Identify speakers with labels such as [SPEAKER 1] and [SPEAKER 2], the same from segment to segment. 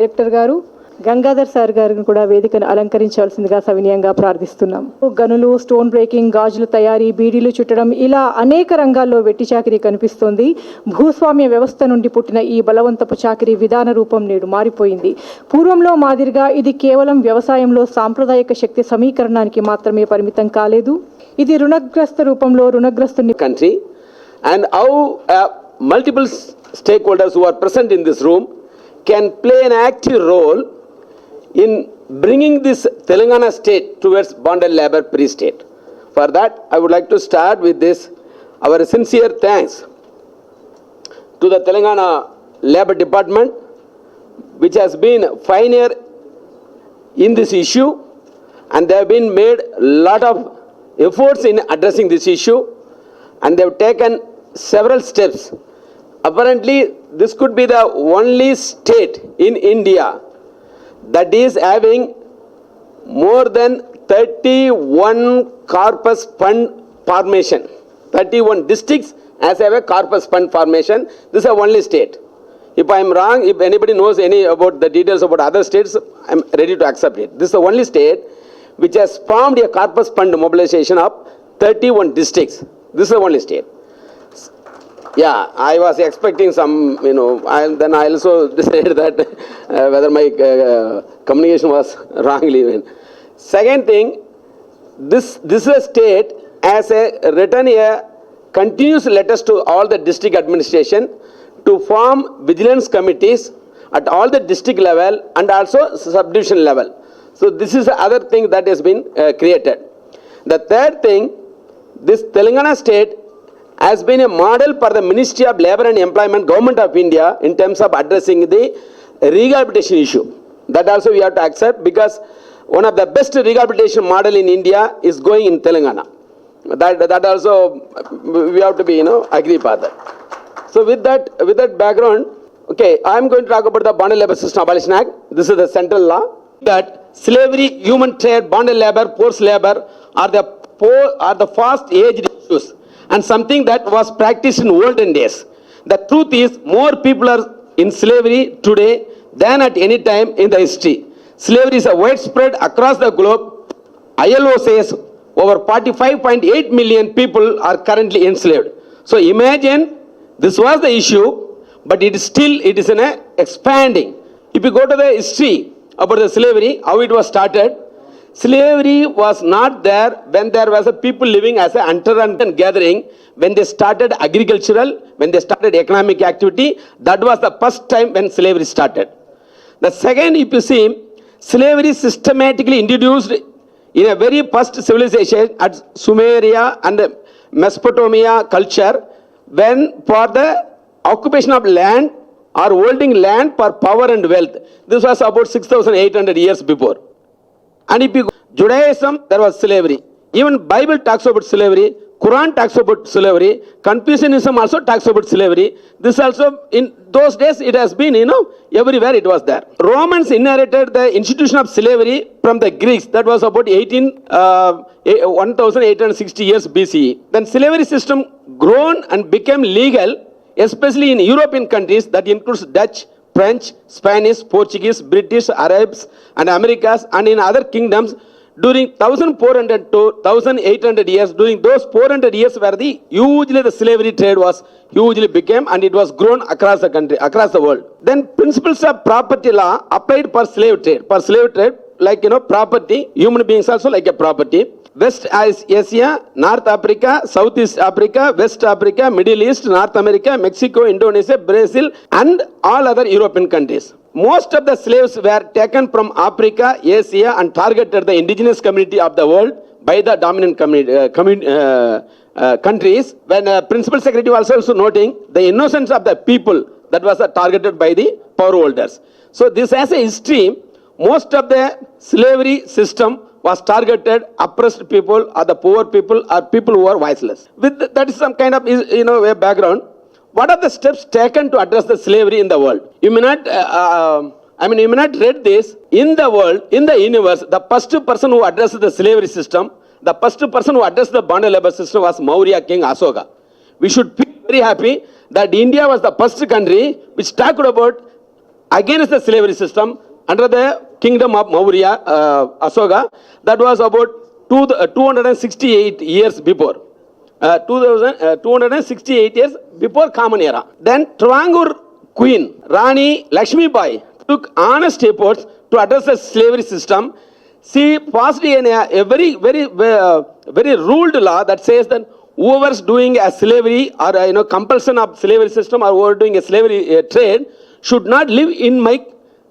[SPEAKER 1] Director గారు Gangadhar sir గారిని కూడా వేదికను అలంకరించాల్సిందిగా సవినయంగా ప్రార్థిస్తున్నాం. గనులు, స్టోన్ బ్రేకింగ్, గాజుల తయారీ, బీడీలు చుట్టడం ఇలా అనేక రంగాల్లో వెట్టి చాకిరీ కనిపిస్తోంది. భూస్వామ్య వ్యవస్థ నుండి పుట్టిన ఈ బలవంతపు చాకిరీ విధాన రూపం నేడు మారిపోయింది. పూర్వంలో మాదిరిగా ఇది కేవలం వ్యవసాయంలో సాంప్రదాయక శక్తి సమీకరణానికి మాత్రమే పరిమితం కాలేదు. ఇది రుణగ్రస్త రూపంలో రుణగ్రస్తుని
[SPEAKER 2] country and how multiple stakeholders who are present in this room can play an active role in bringing this Telangana state towards bonded labor free state. For that, I would like to start with this, our sincere thanks to the Telangana Labor Department, which has been pioneer in this issue, and they have been made a lot of efforts in addressing this issue, and they have taken several steps. Apparently, this could be the only state in India that is having more than 31 corpus fund formation. 31 districts as have a corpus fund formation. This is the only state. If I am wrong, if anybody knows any about the details about other states, I am ready to accept it. This is the only state which has formed a corpus fund mobilization of 31 districts. This is the only state. Yeah, I was expecting some, then I also decided that whether my communication was wrongly. Second thing, this is a state as a written a continuous letters to all the district administration to form vigilance committees at all the district level and also subdivision level. So this is the other thing that has been created. The third thing, this Telangana state has been a model for the Ministry of Labour and Employment, Government of India, in terms of addressing the rehabilitation issue. That also we have to accept, because one of the best rehabilitation model in India is going in Telangana. That also we have to be, agree for that. So with that background, okay, I am going to talk about the Bonded Labour System Abolition Act. This is the central law. That slavery, human trade, bonded labor, forced labor are the fast-aged issues, and something that was practiced in olden days. The truth is, more people are in slavery today than at any time in the history. Slavery is widespread across the globe. ILO says over 45.8 million people are currently enslaved. So imagine, this was the issue, but it is in a expanding. If you go to the history about the slavery, how it was started, slavery was not there when there was a people living as a hunter and gathering. When they started agricultural, when they started economic activity, that was the first time when slavery started. The second, if you see, slavery systematically introduced in a very first civilization at Sumeria and Mesopotamia culture, when for the occupation of land or holding land for power and wealth. This was about 6,800 years before. And if you go Judaism, there was slavery. Even Bible talks about slavery. Quran talks about slavery. Confucianism also talks about slavery. This also, in those days, it has been, everywhere it was there. Romans inherited the institution of slavery from the Greeks. That was about 1860 years BCE. Then slavery system grown and became legal, especially in European countries, that includes Dutch, French, Spanish, Portuguese, British, Arabs, and Americas, and in other kingdoms during 1400 to 1800 years. During those 400 years, where hugely the slavery trade was hugely became, and it was grown across the country, across the world. Then principles of property law applied for slave trade. For slave trade, like property, human beings also like a property. West Asia, North Africa, Southeast Africa, West Africa, Middle East, North America, Mexico, Indonesia, Brazil, and all other European countries. Most of the slaves were taken from Africa, Asia, and targeted the indigenous community of the world by the dominant countries. When Principal Secretary was also noting the innocence of the people that was targeted by the power holders. So this has a history. Most of the slavery system was targeted oppressed people or the poor people or people who are voiceless. That is some kind of a background. What are the steps taken to address the slavery in the world? You may not read this. In the world, in the universe, the first person who addressed the slavery system, the first person who addressed the bonded labor system was Maurya King Ashoka. We should feel very happy that India was the first country which talked about against the slavery system under the kingdom of Maurya, Asoka. That was about 268 years before. 268 years before Common Era. Then Travancore Queen Rani Lakshmi Bai took honest efforts to address the slavery system. She passed a very ruled law that says that whoever's doing a slavery or compulsion of slavery system or who are doing a slavery trade should not live in my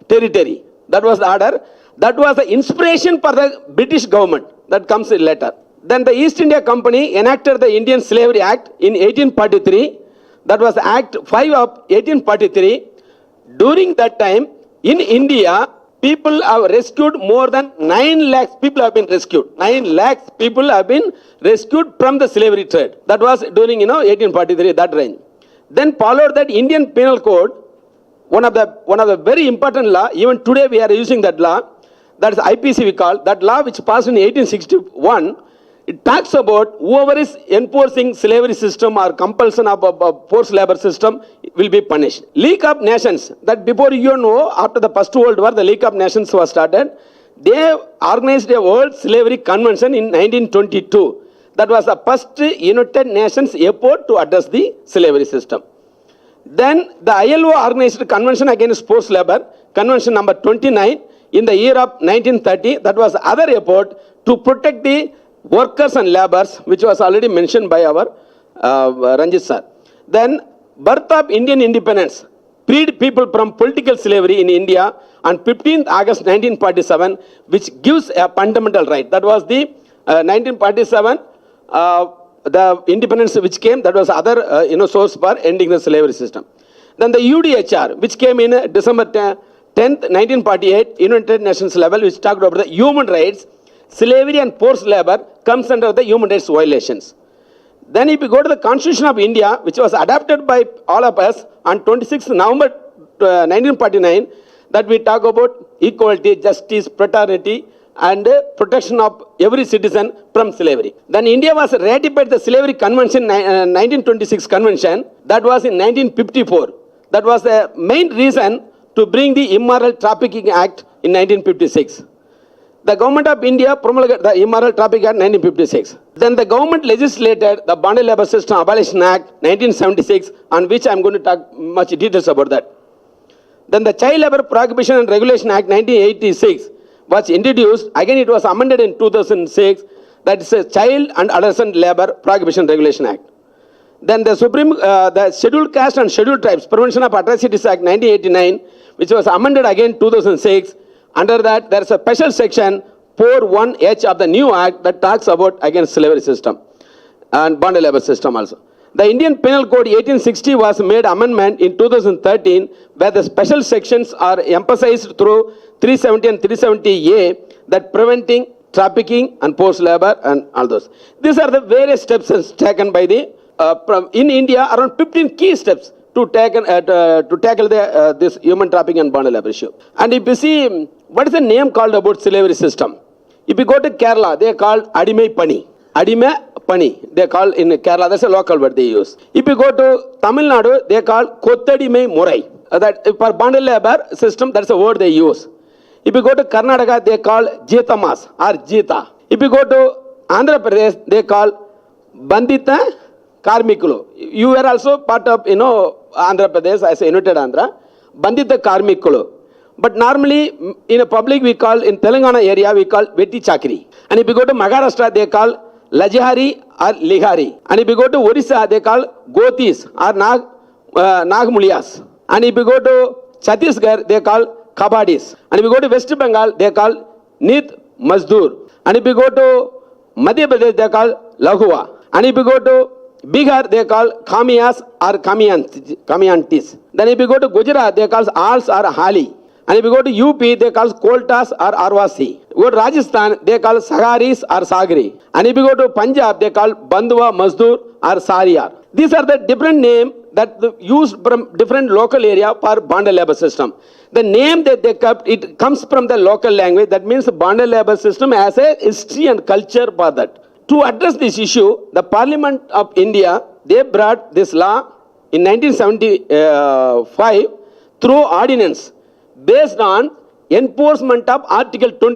[SPEAKER 2] territory. That was the order. That was the inspiration for the British government. That comes later. Then the East India Company enacted the Indian Slavery Act in 1843. That was Act 5 of 1843. During that time, in India, people have rescued more than 9 lakhs people have been rescued. 9 lakhs people have been rescued from the slavery trade. That was during 1843, that range. Then followed that Indian Penal Code, one of the very important law. Even today we are using that law. That is IPC we call that law, which passed in 1861. It talks about whoever is enforcing slavery system or compulsion of forced labor system will be punished. League of Nations, that before after the First World War, the League of Nations was started. They organized a World Slavery Convention in 1922. That was the first United Nations effort to address the slavery system. Then the ILO organized Convention Against Forced Labor, Convention number 29, in the year of 1930. That was other effort to protect the workers and laborers, which was already mentioned by our Ranjit sir. Then birth of Indian independence freed people from political slavery in India on 15th August 1947, which gives a fundamental right. That was the 1947, the independence which came, that was other source for ending the slavery system. Then the UDHR, which came in December 10th, 1948, United Nations level, which talked about the human rights. Slavery and forced labor comes under the human rights violations. Then if you go to the Constitution of India, which was adopted by all of us on 26th November 1949, that we talk about equality, justice, fraternity, and protection of every citizen from slavery. Then India was ratified the Slavery Convention, 1926 Convention, that was in 1954. That was the main reason to bring the Immoral Trafficking Act in 1956. The government of India promulgated the Immoral Trafficking Act 1956. Then the government legislated the Bonded Labor System Abolition Act 1976, on which I am going to talk much details about that. Then the Child Labor Prohibition and Regulation Act 1986 was introduced. Again, it was amended in 2006. That is a Child and Adolescent Labor Prohibition Regulation Act. Then the the Scheduled Caste and Scheduled Tribes Prevention of Atrocities Act 1989, which was amended again 2006. Under that, there is a special section 41H of the new act that talks about against slavery system and bonded labor system also. The Indian Penal Code 1860 was made amendment in 2013, where the special sections are emphasized through 370 and 370A, that preventing trafficking and forced labor and all those. These are the various steps taken by the in India, around 15 key steps to tackle this human trafficking and bonded labor issue. And if you see, what is the name called about slavery system? If you go to Kerala, they are called Adimai Pani. Adimai Pani, they call in Kerala, that's a local word they use. If you go to Tamil Nadu, they are called Kottadimai Murai. That for bonded labor system, that's a word they use. If you go to Karnataka, they call Jetamas or Jeta. If you go to Andhra Pradesh, they call Bandita Karmikulo. You were also part of, Andhra Pradesh as a United Andhra. Bandita Karmikulo. But normally, in a public, we call, in Telangana area, we call Vetti Chakri. And if you go to Maharashtra, they call Lajahari or Lihari. And if you go to Orissa, they call Gotis or Nagmulias. And if you go to Chhattisgarh, they call Kabadis. And if you go to West Bengal, they call Nit Mazdoor. And if you go to Madhya Pradesh, they call Lahua. And if you go to Bihar, they call Kamiyas or Kamiyantis. Then if you go to Gujarat, they call Als or Hali. And if you go to UP, they call Koltas or Arvasi. Go to Rajasthan, they call Sagaris or Sagri. And if you go to Punjab, they call Bandua, Mazdoor or Sariyar. These are the different names that used from different local area for bonded labor system. The name that they kept, it comes from the local language. That means the bonded labor system has a history and culture for that. To address this issue, the Parliament of India, they brought this law in 1975 through ordinance, based on enforcement of Article 20.